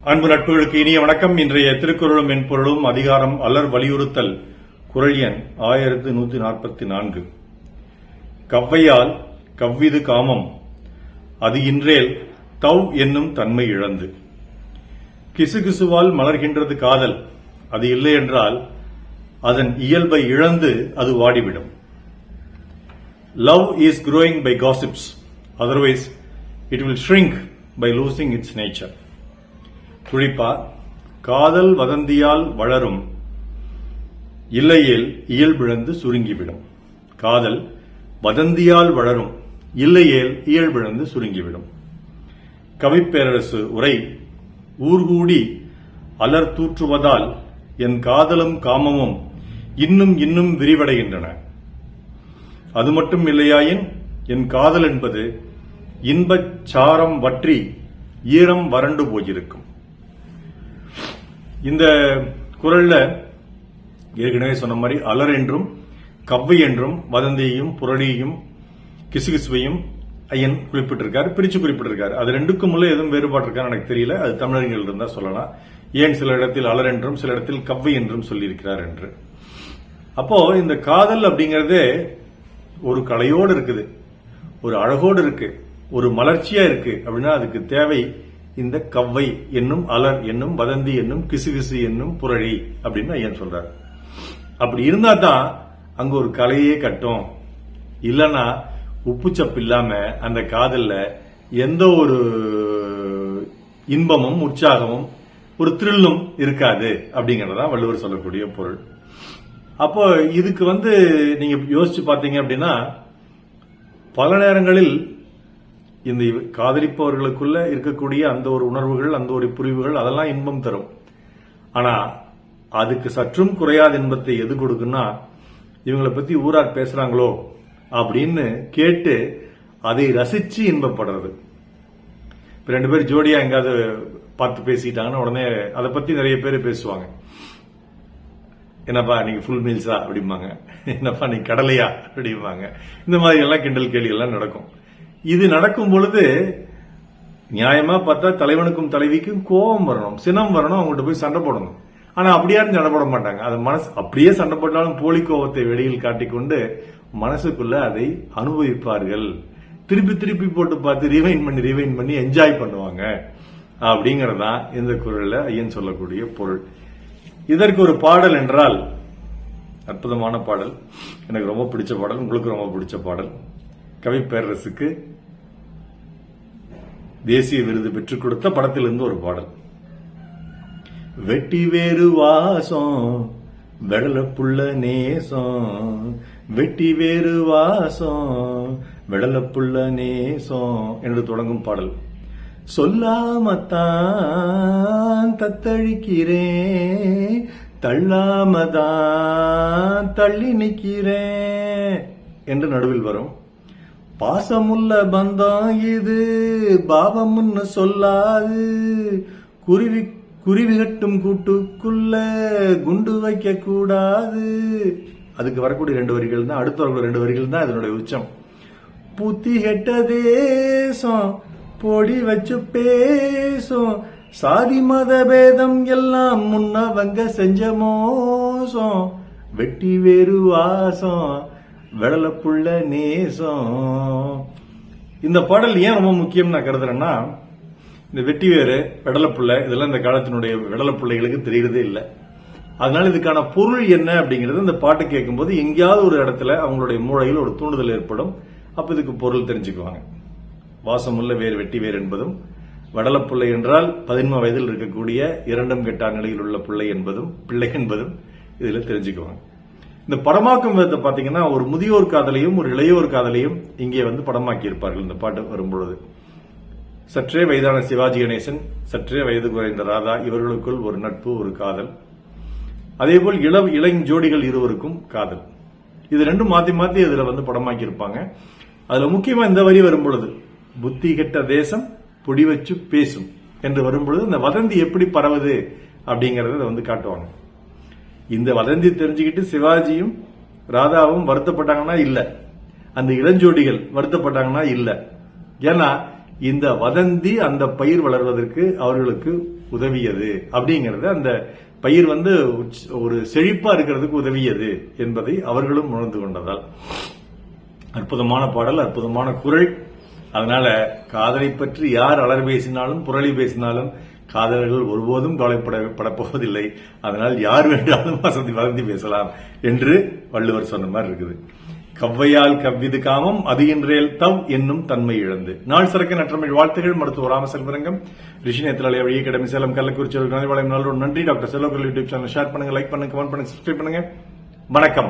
அன்பு நட்புகளுக்கு இனிய வணக்கம். இன்றைய திருக்குறளும் மென்பொருளும் அதிகாரம் அல்லர் வலியுறுத்தல். குறள் எண் 1144. கவ்வையால் கவ்விது காமம் அது இன்றேல் தவ் என்னும் தன்மை இழந்து. கிசுகிசுவால் மலர்கின்றது காதல், அது இல்லை என்றால் அதன் இயல்பை இழந்து அது வாடிவிடும். Love is growing by gossips, otherwise it will shrink by losing its nature. குறிப்பா, காதல் வதந்தியால் வளரும், இல்லையேல் இயல்பிழந்து சுருங்கிவிடும். காதல் வதந்தியால் வளரும், இல்லையேல் இயல்பிழந்து சுருங்கிவிடும். கவிப்பேரரசு உரை. ஊர்கூடி அலர் தூற்றுவதால் என் காதலும் காமமும் இன்னும் இன்னும் விரிவடைகின்றன. அது மட்டும் இல்லையாயின் என் காதல் என்பது இன்பச் சாரம் வற்றி ஈரம் வறண்டு போயிருக்கும். இந்த குறள்ல ஏற்கனவே சொன்ன மாதிரி அலர் என்றும் கவ்வை என்றும் வதந்தியையும் புரளியையும் கிசுகிசுவையும் ஐயன் குறிப்பிட்டிருக்காரு, பிரிச்சு குறிப்பிட்டிருக்காரு. அது ரெண்டுக்கும் உள்ள எதுவும் வேறுபாடு இருக்கான்னு எனக்கு தெரியல. அது தமிழர்கள் இருந்தா சொல்லலாம். ஏன் சில இடத்தில் அலர் என்றும் சில இடத்தில் கவ்வை என்றும் சொல்லியிருக்கிறார் என்று. அப்போ இந்த காதல் அப்படிங்கறதே ஒரு கலையோடு இருக்குது, ஒரு அழகோடு இருக்கு, ஒரு மலர்ச்சியா இருக்கு. அப்படின்னா அதுக்கு தேவை இந்த கவ்வை என்னும் அலர் என்னும் வதந்தி என்னும் கிசுகிசு என்னும் புரளி அப்படின்னு ஐயன் சொல்றாரு. அப்படி இருந்தா தான் அங்க ஒரு கலையே கட்டும். இல்லனா உப்புச்சப்பு இல்லாம அந்த காதல்ல எந்த ஒரு இன்பமும் உற்சாகமும் ஒரு த்ரில்லும் இருக்காது அப்படிங்கறதான் வள்ளுவர் சொல்லக்கூடிய பொருள். அப்போ இதுக்கு நீங்க யோசிச்சு பாத்தீங்க அப்படின்னா, பல நேரங்களில் இந்த காதலிப்பவர்களுக்குள்ள இருக்கக்கூடிய அந்த ஒரு உணர்வுகள், அந்த ஒரு புரிவுகள் அதெல்லாம் இன்பம் தரும். ஆனா அதுக்கு சற்றும் குறையாத இன்பத்தை எது கொடுக்குன்னா, இவங்களை பத்தி ஊரார் பேசுறாங்களோ அப்படின்னு கேட்டு அதை ரசிச்சு இன்பப்படுறது. இப்ப ரெண்டு பேர் ஜோடியா எங்காவது பார்த்து பேசிட்டாங்கன்னா உடனே அதை பத்தி நிறைய பேர் பேசுவாங்க. என்னப்பா நீங்க ஃபுல் மீல்ஸா அப்படிம்பாங்க, என்னப்பா நீங்க கடலையா அப்படிம்பாங்க. இந்த மாதிரி எல்லாம் கிண்டல் கேலி எல்லாம் நடக்கும். இது நடக்கும் பொழுது நியாயமா பார்த்தா தலைவனுக்கும் தலைவிக்கும் கோபம் வரணும், சினம் வரணும், அவங்கள்ட்ட போய் சண்டை போடணும். ஆனா அப்படியாரும் சண்டை போட மாட்டாங்க. அது மனசு அப்படியே சண்டை போட்டாலும் போலி கோபத்தை வெளியில் காட்டிக்கொண்டு மனசுக்குள்ள அதை அனுபவிப்பார்கள். திருப்பி திருப்பி போட்டு பார்த்து ரிவைண்ட் பண்ணி என்ஜாய் பண்ணுவாங்க. அப்படிங்கறதான் இந்த குறள்ல ஐயன் சொல்லக்கூடிய பொருள். இதற்கு ஒரு பாடல் என்றால் அற்புதமான பாடல், எனக்கு ரொம்ப பிடிச்ச பாடல், உங்களுக்கு ரொம்ப பிடிச்ச பாடல். கவிப்பேரரசுக்கு தேசிய விருது பெற்றுக் கொடுத்த படத்திலிருந்து ஒரு பாடல். வெட்டி வேறு வாசம் வெடல புள்ள நேசம், வெட்டி வேறு வாசம் வெடல புள்ள நேசம் என்று தொடங்கும் பாடல். சொல்லாமத்தான் தத்தழிக்கிறேன், தள்ளாமதான் தள்ளி நிற்கிறேன் என்று நடுவில் வரும். பாசமுள்ள பந்தம் இது பாவம்னு சொல்லாது, குருவி கட்டும் கூட்டுக்குள்ள குண்டு வைக்க கூடாது. அதுக்கு வரக்கூடிய ரெண்டு வரிகள் தான், அடுத்த வரக்கூடிய ரெண்டு வரிகள் தான் இதனுடைய உச்சம். புத்தி கெட்ட தேசம் பொடி வச்சு பேசும், சாதி மத பேதம் எல்லாம் முன்னவங்க செஞ்ச மோசம், வெட்டி வேறு வாசம் வெடல புள்ள நேசம். இந்த பாடல் ஏன் ரொம்ப முக்கியம் நான் கருதுறேன்னா, இந்த வெட்டி வேறு வெடல புள்ள இதெல்லாம் இந்த காலத்தினுடைய வெடல பிள்ளைகளுக்கு தெரியறதே இல்லை. அதனால இதுக்கான பொருள் என்ன அப்படிங்கிறது இந்த பாட்டு கேட்கும் போது எங்கேயாவது ஒரு இடத்துல அவங்களுடைய மூளையில் ஒரு தூண்டுதல் ஏற்படும். அப்ப இதுக்கு பொருள் தெரிஞ்சுக்குவாங்க. வாசமுள்ள வேறு வெட்டி வேறு என்பதும், வடல பிள்ளை என்றால் 11 வயதில் இருக்கக்கூடிய இரண்டும் கெட்டார் நிலையில் உள்ள பிள்ளை என்பதும் இதுல தெரிஞ்சுக்குவாங்க. இந்த படமாக்கும் விதத்தை பாத்தீங்கன்னா, ஒரு முதியோர் காதலையும் ஒரு இளையோர் காதலையும் இங்கே படமாக்கி இருப்பார்கள். இந்த பாட்டு வரும்பொழுது சற்றே வயதான சிவாஜி கணேசன், சற்றே வயது குறைந்த ராதா, இவர்களுக்குள் ஒரு நட்பு, ஒரு காதல். அதேபோல் இளஞ்சோடிகள் இருவருக்கும் காதல். இது ரெண்டும் மாத்தி மாத்தி இதுல படமாக்கி இருப்பாங்க. அதுல முக்கியமா இந்த வரி வரும்பொழுது, புத்தி கெட்ட தேசம் பொடி வச்சு பேசும் என்று வரும்பொழுது இந்த வதந்தி எப்படி பரவுது அப்படிங்கறத காட்டுவாங்க. இந்த வதந்தி தெரிஞ்சுக்கிட்டு சிவாஜியும் ராதாவும் வருத்தப்பட்டாங்கன்னா இல்ல, அந்த இளஞ்சோடிகள் வருத்தப்பட்டாங்கன்னா இல்ல. ஏன்னா இந்த வதந்தி அந்த பயிர் வளர்வதற்கு அவர்களுக்கு உதவியது அப்படிங்கறது, அந்த பயிர் ஒரு செழிப்பா இருக்கிறதுக்கு உதவியது என்பதை அவர்களும் உணர்ந்து கொண்டதால் அற்புதமான பாடல், அற்புதமான குரல். அதனால காதலை பற்றி யார் அலர் பேசினாலும் புரளி பேசினாலும் காதலர்கள் ஒருபோதும் கவலைப்படப் போவதில்லை. அதனால் யார் வேண்டாலும் வசந்தி பேசலாம் என்று வள்ளுவர் சொன்ன மாதிரி இருக்குது. கவ்வையால் கவ்விது காமம் அது இன்றேல் தவ் என்னும் தன்மை இழந்து. நாள் சிறக்க நற்றமிழ் வாழ்த்துகள். மருத்துவர் ராமசெல்வரங்கம், ரிஷி நேத்ராலயா வழி அகாடமி, சேலம், கள்ளக்குறிச்சி. நன்றி. டாக்டர் செல்வகுரு யூடியூப் சேனல் ஷேர் பண்ணுங்க, லைக் பண்ணுங்க, கமெண்ட் பண்ணுங்க, சப்ஸ்கிரைப் பண்ணுங்க. வணக்கம்.